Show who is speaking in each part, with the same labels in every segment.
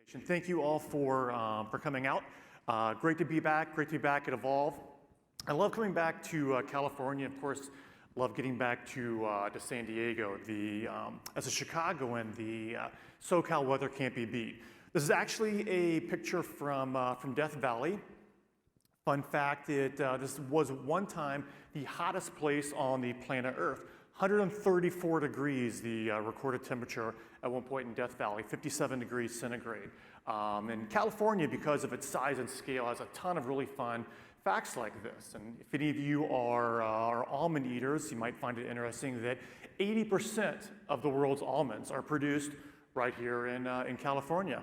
Speaker 1: presentation. Thank you all for coming out. Great to be back. Great to be back at Evolve. I love coming back to California. Of course, love getting back to San Diego. As a Chicagoan, the SoCal weather can't be beat. This is actually a picture from Death Valley. Fun fact, this was one time the hottest place on the planet Earth. 134 degrees, the recorded temperature at one point in Death Valley, 57 degrees centigrade. And California, because of its size and scale, has a ton of really fun facts like this. And if any of you are almond eaters, you might find it interesting that 80% of the world's almonds are produced right here in California.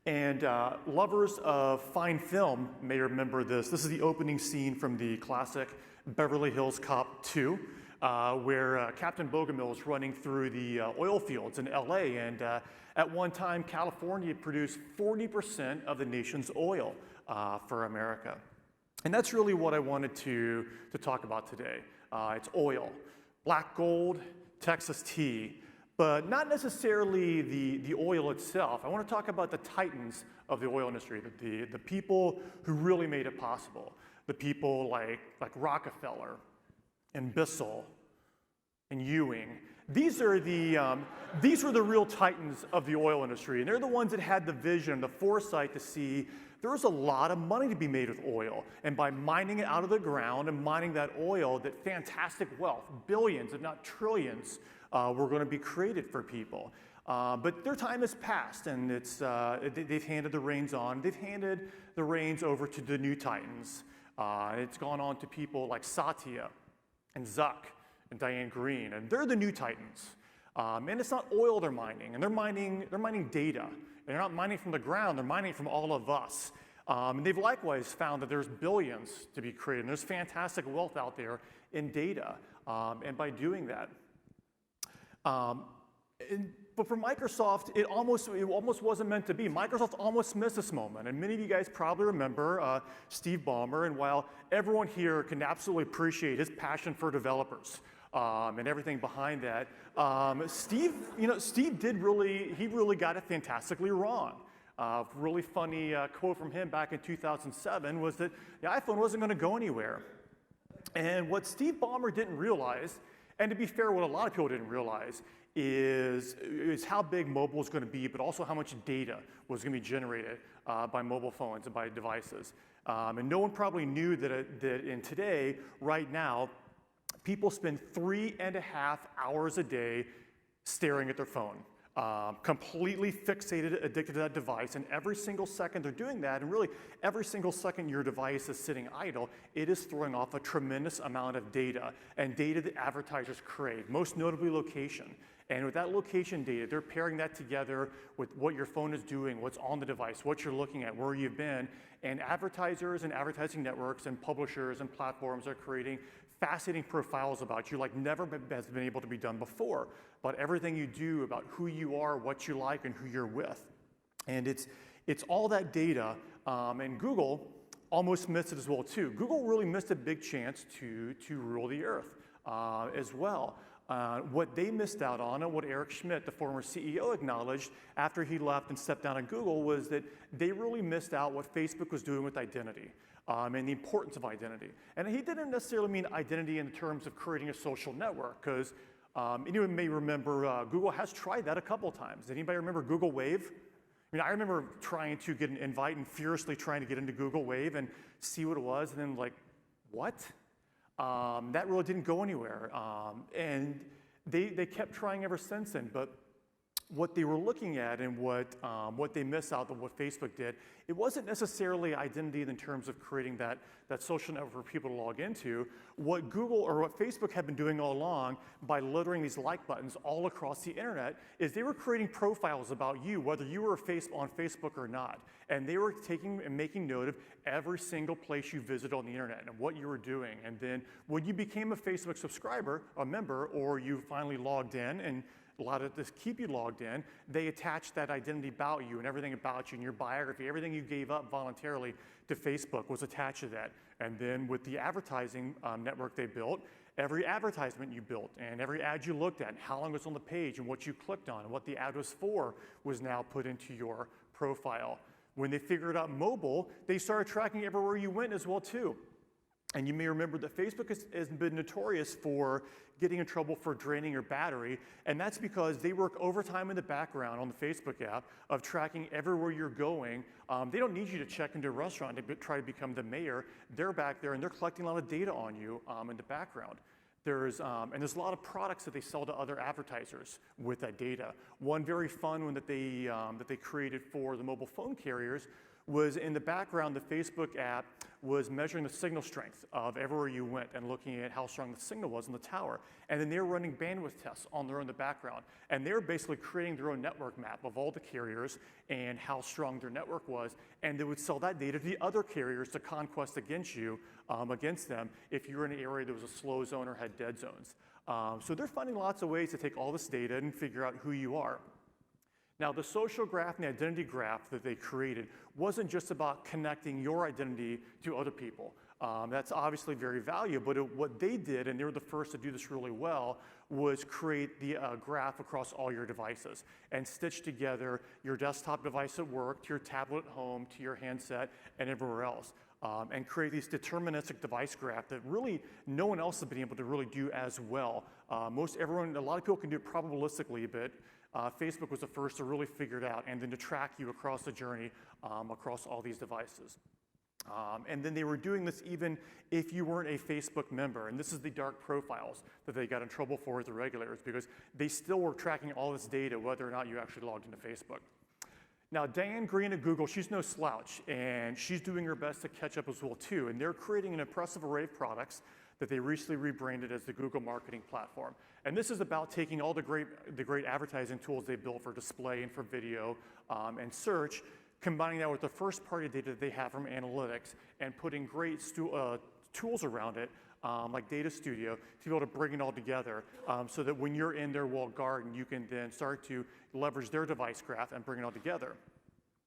Speaker 1: And lovers of fine film may remember this. This is the opening scene from the classic Beverly Hills Cop 2, where Captain Bogomil is running through the oil fields in LA. And at one time, California produced 40% of the nation's oil for America. And that's really what I wanted to talk about today. It's oil, black gold, Texas tea, but not necessarily the oil itself. I want to talk about the titans of the oil industry, the people who really made it possible. The people like Rockefeller and Bissell and Ewing. These were the real titans of the oil industry, and they're the ones that had the vision, the foresight to see there was a lot of money to be made with oil, and by mining it out of the ground and mining that oil, that fantastic wealth, billions if not trillions, were going to be created for people. But their time has passed, and they've handed the reins on. They've handed the reins over to the new titans. It's gone on to people like Satya and Zuck and Diane Green, and they're the new titans. And it's not oil they're mining, and they're mining data. They're not mining from the ground, they're mining from all of us. And they've likewise found that there's billions to be created, and there's fantastic wealth out there in data. And by doing that, but for Microsoft, it almost wasn't meant to be. Microsoft almost missed this moment, and many of you guys probably remember Steve Ballmer, and while everyone here can absolutely appreciate his passion for developers and everything behind that, Steve really got it fantastically wrong. Really funny quote from him back in 2007 was that the iPhone wasn't going to go anywhere. And what Steve Ballmer didn't realize, and to be fair, what a lot of people didn't realize, is how big mobile was going to be, but also how much data was going to be generated by mobile phones and by devices. And no one probably knew that in today, right now, people spend 3.5 hours a day staring at their phone. Completely fixated, addicted to that device, and every single second they're doing that, and really every single second your device is sitting idle, it is throwing off a tremendous amount of data, and data that advertisers crave, most notably location. And with that location data, they're pairing that together with what your phone is doing, what's on the device, what you're looking at, where you've been, and advertisers and advertising networks and publishers and platforms are creating fascinating profiles about you like never has been able to be done before, about everything you do, about who you are, what you like, and who you're with. And it's all that data, and Google almost missed it as well too. Google really missed a big chance to rule the earth as well. What they missed out on, and what Eric Schmidt, the former CEO, acknowledged after he left and stepped down at Google, was that they really missed out what Facebook was doing with identity. And the importance of identity. And he didn't necessarily mean identity in terms of creating a social network, because anyone may remember Google has tried that a couple of times. Anybody remember Google Wave? I mean, I remember trying to get an invite and furiously trying to get into Google Wave and see what it was, and then like, what? That really didn't go anywhere. And they kept trying ever since then, but what they were looking at and what they missed out of what Facebook did, it wasn't necessarily identity in terms of creating that social network for people to log into. What Google or what Facebook had been doing all along by littering these like buttons all across the internet is they were creating profiles about you, whether you were on Facebook or not. And they were taking and making note of every single place you visited on the internet and what you were doing. And then when you became a Facebook subscriber, a member, or you finally logged in and a lot of this keep you logged in, they attach that identity about you and everything about you and your biography, everything you gave up voluntarily to Facebook was attached to that. And then with the advertising network they built, every advertisement you built and every ad you looked at, and how long it was on the page and what you clicked on and what the ad was for was now put into your profile. When they figured out mobile, they started tracking everywhere you went as well too. And you may remember that Facebook has been notorious for getting in trouble for draining your battery, and that's because they work overtime in the background on the Facebook app of tracking everywhere you're going. They don't need you to check into a restaurant to try to become the mayor. They're back there and they're collecting a lot of data on you in the background. There's a lot of products that they sell to other advertisers with that data. One very fun one that they created for the mobile phone carriers was in the background, the Facebook app was measuring the signal strength of everywhere you went and looking at how strong the signal was in the tower. And then they were running bandwidth tests on their own in the background. And they were basically creating their own network map of all the carriers and how strong their network was. And they would sell that data to the other carriers to conquest against you, against them, if you were in an area that was a slow zone or had dead zones. So they're finding lots of ways to take all this data and figure out who you are. Now, the social graph and the identity graph that they created wasn't just about connecting your identity to other people. That's obviously very valuable, but what they did, and they were the first to do this really well, was create the graph across all your devices and stitch together your desktop device at work to your tablet at home to your handset and everywhere else. And create these deterministic device graph that really no one else has been able to really do as well. A lot of people can do it probabilistically, but Facebook was the first to really figure it out and then to track you across the journey across all these devices. And then they were doing this even if you weren't a Facebook member. And this is the dark profiles that they got in trouble for with the regulators because they still were tracking all this data whether or not you actually logged into Facebook. Now, Diane Green at Google, she's no slouch, and she's doing her best to catch up as well too. And they're creating an impressive array of products that they recently rebranded as the Google Marketing Platform. And this is about taking all the great advertising tools they built for display and for video and search, combining that with the first-party data that they have from analytics and putting great tools around it, like Data Studio, to be able to bring it all together so that when you're in their walled garden, you can then start to leverage their device graph and bring it all together.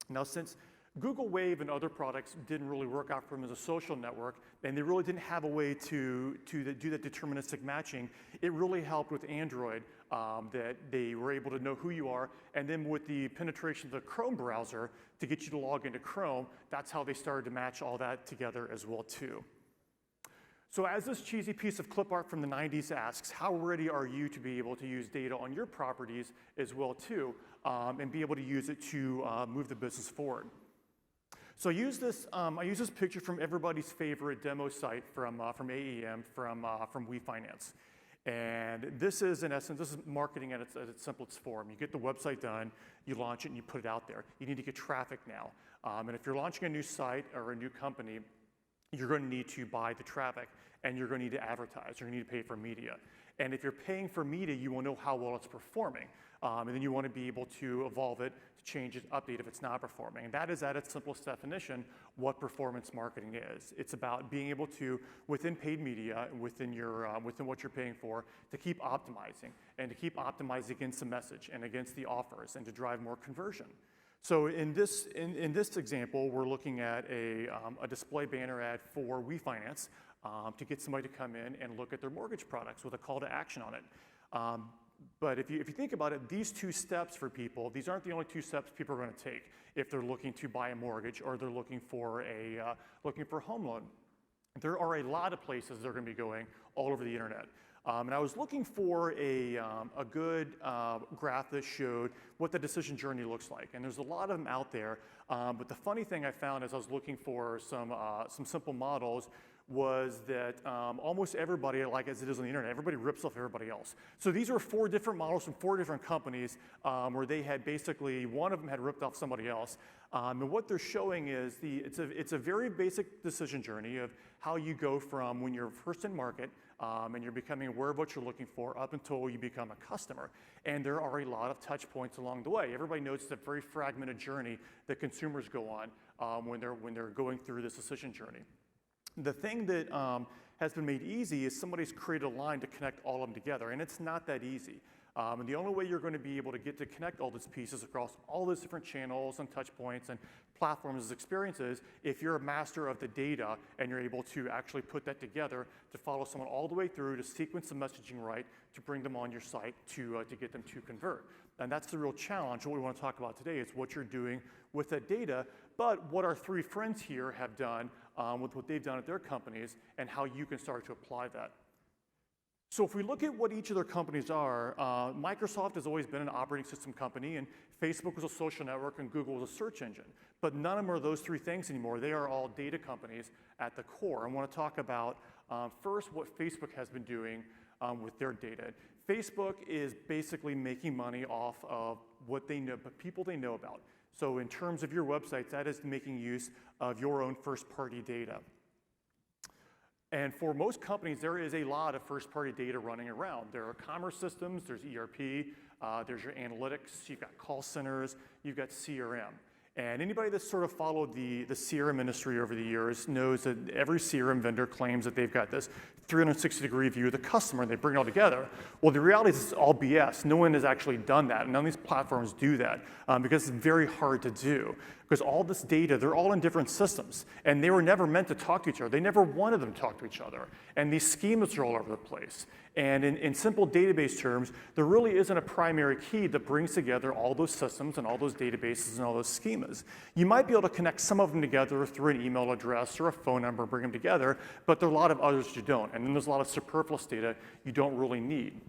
Speaker 1: Now, since Google Wave and other products didn't really work out for them as a social network, and they really didn't have a way to do that deterministic matching, it really helped with Android that they were able to know who you are, and then with the penetration of the Chrome browser to get you to log into Chrome, that's how they started to match all that together as well too. So as this cheesy piece of clip art from the 90s asks, how ready are you to be able to use data on your properties as well too, and be able to use it to move the business forward? So I use this picture from everybody's favorite demo site from AEM, from WeFinance. And this is, in essence, this is marketing at its simplest form. You get the website done, you launch it, and you put it out there. You need to get traffic now. And if you're launching a new site or a new company, you're going to need to buy the traffic, and you're going to need to advertise. You're going to need to pay for media. And if you're paying for media, you will know how well it's performing. And then you want to be able to evolve it, to change it, update if it's not performing. And that is, at its simplest definition, what performance marketing is. It's about being able to, within paid media, within what you're paying for, to keep optimizing, and to keep optimizing against the message and against the offers, and to drive more conversion. So in this example, we're looking at a display banner ad for WeFinance to get somebody to come in and look at their mortgage products with a call to action on it. But if you think about it, these two steps for people, these aren't the only two steps people are going to take if they're looking to buy a mortgage or they're looking for a home loan. There are a lot of places they're going to be going all over the internet. And I was looking for a good graph that showed what the decision journey looks like. And there's a lot of them out there. But the funny thing I found as I was looking for some simple models was that almost everybody, like as it is on the internet, everybody rips off everybody else. So these are 4 different models from 4 different companies where they had basically, one of them had ripped off somebody else. And what they're showing is it's a very basic decision journey of how you go from when you're first in market and you're becoming aware of what you're looking for up until you become a customer. And there are a lot of touch points along the way. Everybody knows it's a very fragmented journey that consumers go on when they're going through this decision journey. The thing that has been made easy is somebody's created a line to connect all of them together, and it's not that easy. And the only way you're going to be able to get to connect all these pieces across all those different channels and touch points and platforms as experiences if you're a master of the data and you're able to actually put that together to follow someone all the way through, to sequence the messaging right, to bring them on your site to get them to convert. And that's the real challenge. What we want to talk about today is what you're doing with that data, but what our three friends here have done with what they've done at their companies and how you can start to apply that. So if we look at what each of their companies are, Microsoft has always been an operating system company, and Facebook was a social network, and Google was a search engine. But none of them are those three things anymore. They are all data companies at the core. I want to talk about first what Facebook has been doing with their data. Facebook is basically making money off of what they know, but people they know about. So in terms of your websites, that is making use of your own first-party data. And for most companies, there is a lot of first-party data running around. There are commerce systems, there's ERP, there's your analytics, you've got call centers, you've got CRM. And anybody that's sort of followed the CRM industry over the years knows that every CRM vendor claims that they've got this 360-degree view of the customer, and they bring it all together. Well, the reality is it's all BS. No one has actually done that, and none of these platforms do that because it's very hard to do. Because all this data, they're all in different systems, and they were never meant to talk to each other. They never wanted them to talk to each other. And these schemas are all over the place. And in simple database terms, there really isn't a primary key that brings together all those systems and all those databases and all those schemas. You might be able to connect some of them together through an email address or a phone number, bring them together, but there are a lot of others you don't. And then there's a lot of superfluous data you don't really need.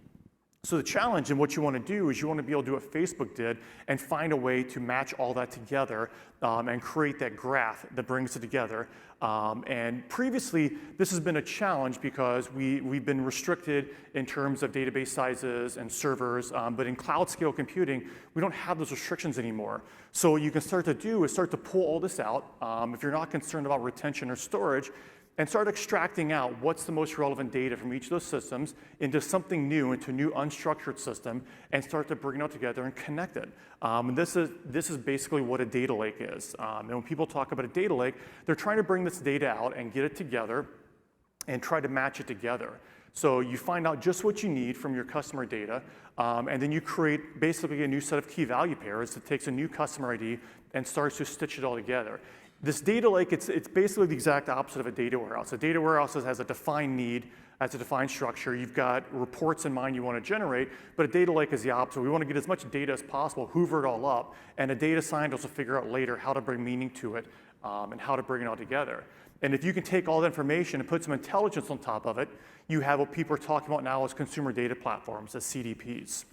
Speaker 1: So the challenge and what you want to do is you want to be able to do what Facebook did and find a way to match all that together and create that graph that brings it together. And previously, this has been a challenge because we've been restricted in terms of database sizes and servers, but in cloud scale computing, we don't have those restrictions anymore. So what you can start to do is start to pull all this out. If you're not concerned about retention or storage, and start extracting out what's the most relevant data from each of those systems into something new, into a new unstructured system, and start to bring it all together and connect it. And this is basically what a data lake is. And when people talk about a data lake, they're trying to bring this data out and get it together and try to match it together. So you find out just what you need from your customer data, and then you create basically a new set of key value pairs that takes a new customer ID and starts to stitch it all together. This data lake, it's basically the exact opposite of a data warehouse. A data warehouse has a defined need, has a defined structure. You've got reports in mind you want to generate, but a data lake is the opposite. We want to get as much data as possible, hoover it all up, and a data scientist will figure out later how to bring meaning to it and how to bring it all together. And if you can take all that information and put some intelligence on top of it, you have what people are talking about now as consumer data platforms, as CDPs.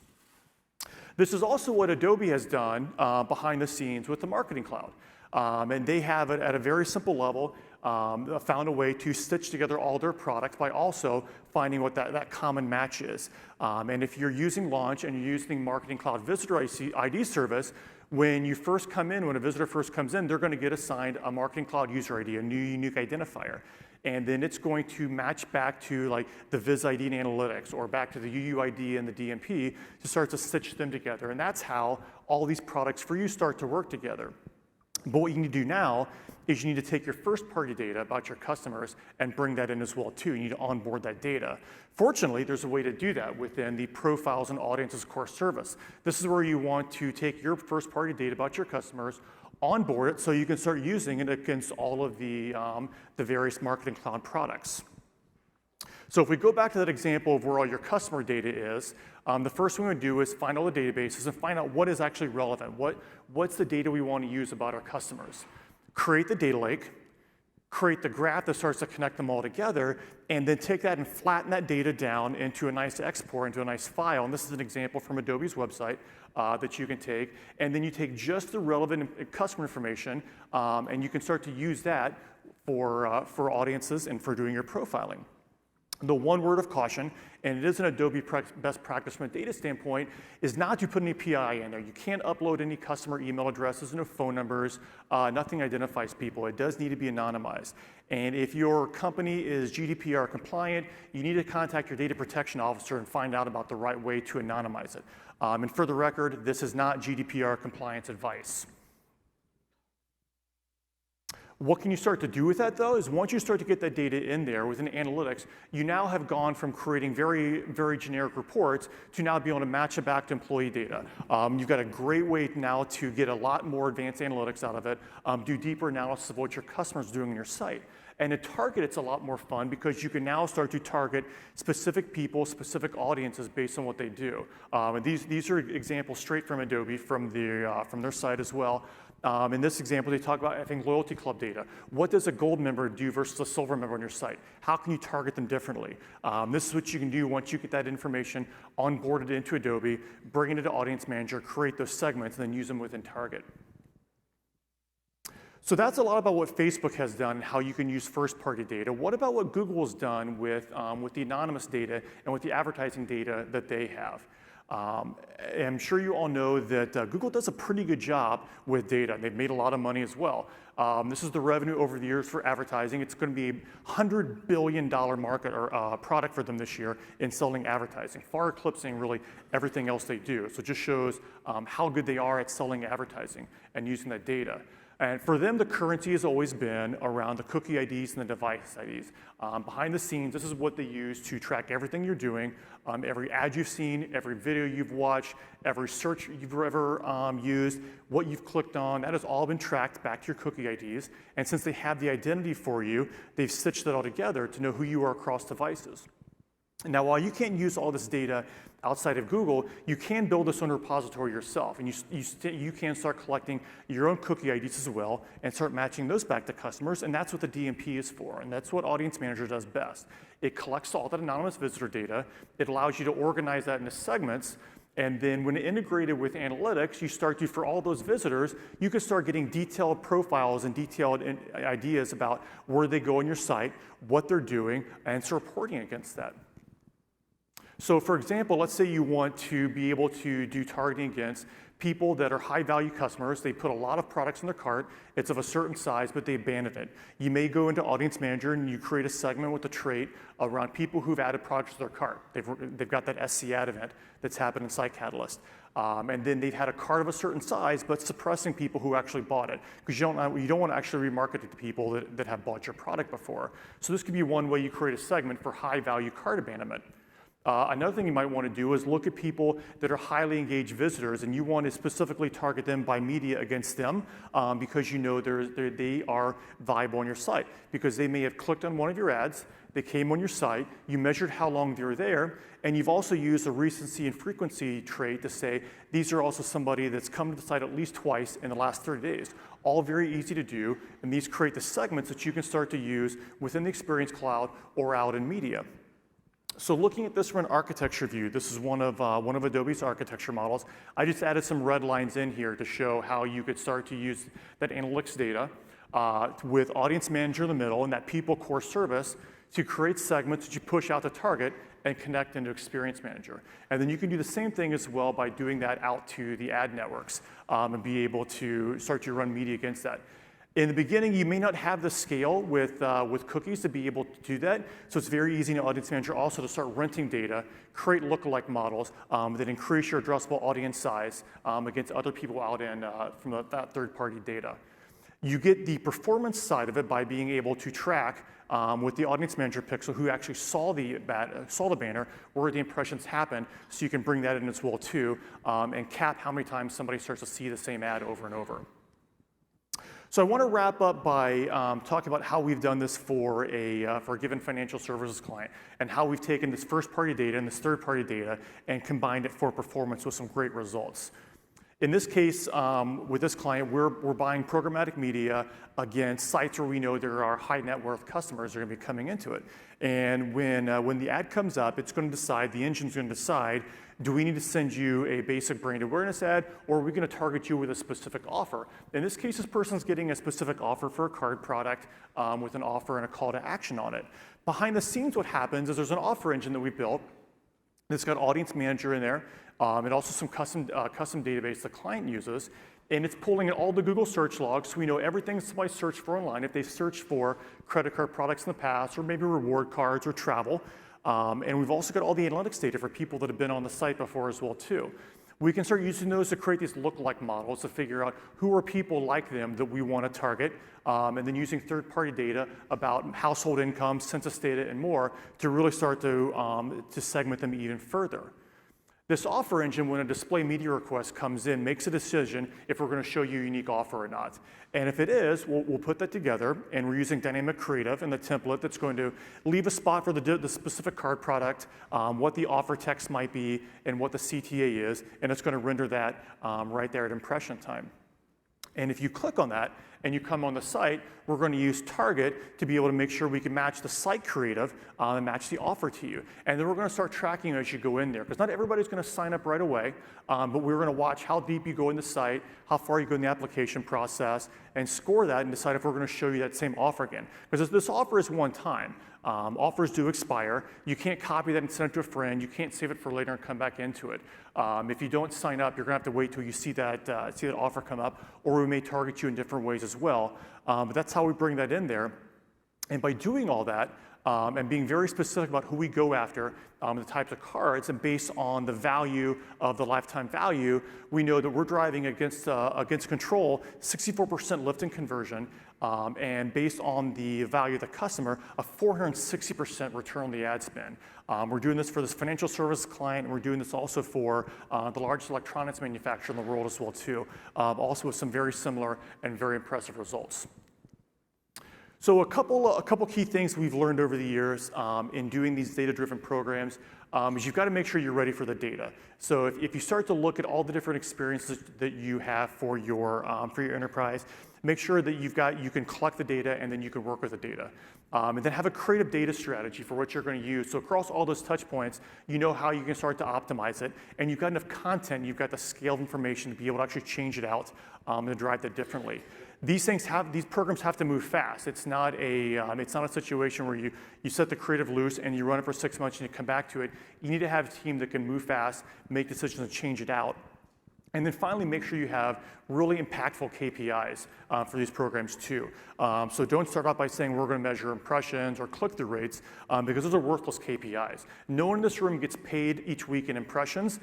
Speaker 1: This is also what Adobe has done behind the scenes with the Marketing Cloud. And they have it at a very simple level, found a way to stitch together all their products by also finding what that common match is. And if you're using Launch and you're using Marketing Cloud Visitor ID service, when you first come in, when a visitor first comes in, they're going to get assigned a Marketing Cloud user ID, a new unique identifier. And then it's going to match back to like the Viz ID and analytics or back to the UUID and the DMP to start to stitch them together. And that's how all these products for you start to work together. But what you need to do now is you need to take your first-party data about your customers and bring that in as well too. You need to onboard that data. Fortunately, there's a way to do that within the Profiles and Audiences core service. This is where you want to take your first-party data about your customers, onboard it so you can start using it against all of the various Marketing Cloud products. So if we go back to that example of where all your customer data is, the first thing we want to do is find all the databases and find out what is actually relevant. What's the data we want to use about our customers? Create the data lake, create the graph that starts to connect them all together, and then take that and flatten that data down into a nice export, into a nice file. And this is an example from Adobe's website that you can take. And then you take just the relevant customer information, and you can start to use that for audiences and for doing your profiling. The one word of caution, and it is an Adobe best practice from a data standpoint, is not to put any PII in there. You can't upload any customer email addresses, no phone numbers, nothing identifies people. It does need to be anonymized. And if your company is GDPR compliant, you need to contact your data protection officer and find out about the right way to anonymize it. And for the record, this is not GDPR compliance advice. What can you start to do with that, though, is once you start to get that data in there within analytics, you now have gone from creating very, very generic reports to now be able to match it back to employee data. You've got a great way now to get a lot more advanced analytics out of it, do deeper analysis of what your customers are doing on your site. And to target, it's a lot more fun because you can now start to target specific people, specific audiences based on what they do. And these are examples straight from Adobe, from their site as well. In this example, they talk about having loyalty club data. What does a gold member do versus a silver member on your site? How can you target them differently? This is what you can do once you get that information onboarded into Adobe, bring it into Audience Manager, create those segments, and then use them within Target. So that's a lot about what Facebook has done, how you can use first-party data. What about what Google has done with the anonymous data and with the advertising data that they have? I'm sure you all know that Google does a pretty good job with data. They've made a lot of money as well. This is the revenue over the years for advertising. It's going to be a $100 billion market or product for them this year in selling advertising, far eclipsing really everything else they do. So it just shows how good they are at selling advertising and using that data. And for them, the currency has always been around the cookie IDs and the device IDs. Behind the scenes, this is what they use to track everything you're doing, every ad you've seen, every video you've watched, every search you've ever used, what you've clicked on. That has all been tracked back to your cookie IDs. And since they have the identity for you, they've stitched that all together to know who you are across devices. Now, while you can't use all this data outside of Google, you can build this own repository yourself, and you can start collecting your own cookie IDs as well and start matching those back to customers, and that's what the DMP is for, and that's what Audience Manager does best. It collects all that anonymous visitor data, it allows you to organize that into segments, and then when integrated with analytics, you start to, for all those visitors, you can start getting detailed profiles and detailed ideas about where they go on your site, what they're doing, and start reporting against that. So for example, let's say you want to be able to do targeting against people that are high-value customers. They put a lot of products in their cart. It's of a certain size, but they abandon it. You may go into Audience Manager and you create a segment with a trait around people who've added products to their cart. They've got that SC ad event that's happened in Site Catalyst. And then they've had a cart of a certain size, but suppressing people who actually bought it. Because you don't want to actually remarket it to people that have bought your product before. So this could be one way you create a segment for high-value cart abandonment. Another thing you might want to do is look at people that are highly engaged visitors, and you want to specifically target them by media against them because you know they are viable on your site. Because they may have clicked on one of your ads, they came on your site, you measured how long they were there, and you've also used a recency and frequency trait to say, these are also somebody that's come to the site at least twice in the last 30 days. All very easy to do, and these create the segments that you can start to use within the Experience Cloud or out in media. So looking at this from an architecture view, this is one of Adobe's architecture models. I just added some red lines in here to show how you could start to use that analytics data with Audience Manager in the middle and that people core service to create segments that you push out to target and connect into Experience Manager. And then you can do the same thing as well by doing that out to the ad networks and be able to start to run media against that. In the beginning, you may not have the scale with cookies to be able to do that, so it's very easy in Audience Manager also to start renting data, create lookalike models that increase your addressable audience size against other people out in from that third-party data. You get the performance side of it by being able to track with the Audience Manager pixel who actually saw the banner, where the impressions happen, so you can bring that in as well too, and cap how many times somebody starts to see the same ad over and over. So I want to wrap up by talking about how we've done this for a given financial services client and how we've taken this first-party data and this third-party data and combined it for performance with some great results. In this case, with this client, we're buying programmatic media against sites where we know there are high net worth customers that are going to be coming into it. And when the ad comes up, it's going to decide, the engine's going to decide, do we need to send you a basic brand awareness ad, or are we going to target you with a specific offer? In this case, this person's getting a specific offer for a card product with an offer and a call to action on it. Behind the scenes, what happens is there's an offer engine that we built that's got Audience Manager in there, and also some custom database the client uses, and it's pulling in all the Google search logs, so we know everything somebody searched for online, if they've searched for credit card products in the past, or maybe reward cards or travel. And we've also got all the analytics data for people that have been on the site before as well too. We can start using those to create these look-alike models to figure out who are people like them that we want to target, and then using third-party data about household income, census data, and more to really start to segment them even further. This offer engine, when a display media request comes in, makes a decision if we're going to show you a unique offer or not. And if it is, we'll put that together, and we're using dynamic creative in the template that's going to leave a spot for the specific card product, what the offer text might be, and what the CTA is, and it's going to render that right there at impression time. And if you click on that and you come on the site, we're going to use Target to be able to make sure we can match the site creative and match the offer to you. And then we're going to start tracking as you go in there, because not everybody's going to sign up right away, but we're going to watch how deep you go in the site, how far you go in the application process, and score that and decide if we're going to show you that same offer again. Because this offer is one time. Offers do expire. You can't copy that and send it to a friend. You can't save it for later and come back into it. If you don't sign up, you're going to have to wait till you see that offer come up, or we may target you in different ways as well. But that's how we bring that in there. And by doing all that, and being very specific about who we go after, the types of cards, and based on the value of the lifetime value, we know that we're driving against control 64% lift in conversion, and based on the value of the customer, a 460% return on the ad spend. We're doing this for this financial service client, and we're doing this also for the largest electronics manufacturer in the world as well too, also with some very similar and very impressive results. So a couple key things we've learned over the years in doing these data-driven programs is you've got to make sure you're ready for the data. So if you start to look at all the different experiences that you have for your enterprise, make sure that you can collect the data and then you can work with the data. And then have a creative data strategy for what you're going to use. So across all those touch points, you know how you can start to optimize it, and you've got enough content, you've got the scale of information to be able to actually change it out and drive that differently. These programs have to move fast. It's not a situation where you set the creative loose and you run it for 6 months and you come back to it. You need to have a team that can move fast, make decisions, and change it out. And then finally, make sure you have really impactful KPIs for these programs too. So don't start out by saying we're going to measure impressions or click-through rates, because those are worthless KPIs. No one in this room gets paid each week in impressions.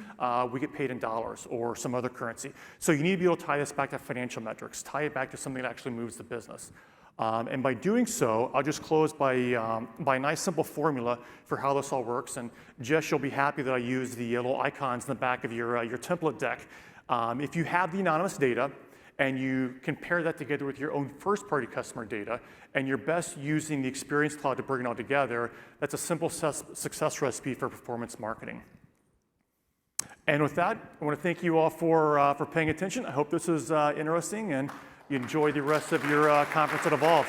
Speaker 1: We get paid in dollars or some other currency. So you need to be able to tie this back to financial metrics, tie it back to something that actually moves the business. And by doing so, I'll just close by a nice simple formula for how this all works. And Jess, you'll be happy that I use the little icons in the back of your template deck. If you have the anonymous data and you compare that together with your own first-party customer data, and you're best using the Experience Cloud to bring it all together, that's a simple success recipe for performance marketing. And with that, I want to thank you all for paying attention. I hope this is interesting, and you enjoy the rest of your conference at Evolve.